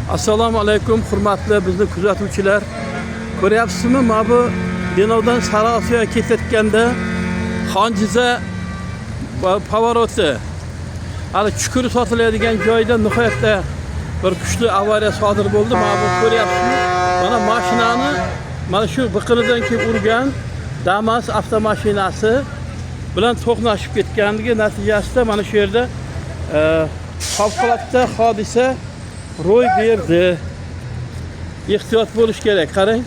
Assalomu alaykum, hurmatli bizni kuzatuvchilar. Ko'ryapsizmi, mana bu Denovdan Sariosiyoga ketayotganda Xonjiza pavoroti, hali chuqur sotiladigan joyda nihoyatda bir kuchli avariya sodir bo'ldi. Mana bu ko'ryapsizmi? Mana mashinani mana shu biqinidan kelib urgan Damas avtomashinasi bilan to'qnashib ketganligi natijasida mana shu yerda favqulodda hodisa ro'y berdi. Ehtiyot bo'lish kerak. Qarang.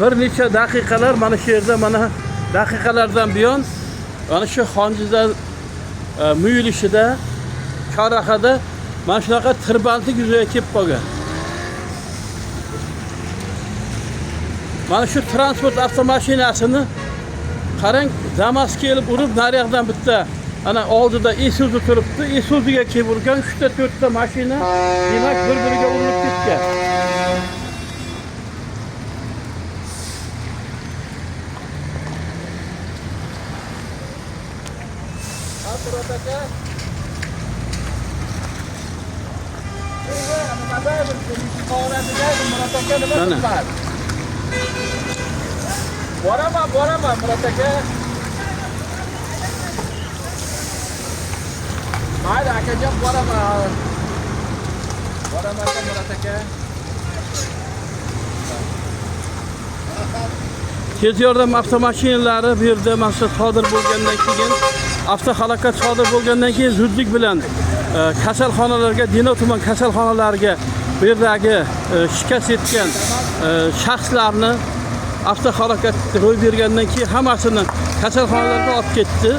Bir necha daqiqalar mana shu yerda mana daqiqalardan buyon mana shu Xonjiza muyulishida chorrahada mana shunaqa tirbandlik yuzaga kelib qolgan. Mana shu transport avtomashinasini qarang, Damas kelib urib, naryoqdan bitta ana oldida Isuzu turibdi. Isuzuga kelib urgan 3 ta mashina demak bir-biriga urilib ketgan. Boraman Murat aka. Mayli akajon, boraman. Boraman Murat aka. Tez yordam avtomashinalari bu yerda maqsad sodir bo'lgandan keyin, avtohalokat sodir bo'lgandan keyin zudlik bilan kasalxonalarga, Denov tuman kasalxonalariga bu yerdagi shikast yetgan shaxslarni avtohalokat ro'y bergandan keyin hammasini kasalxonalarga olib ketdi.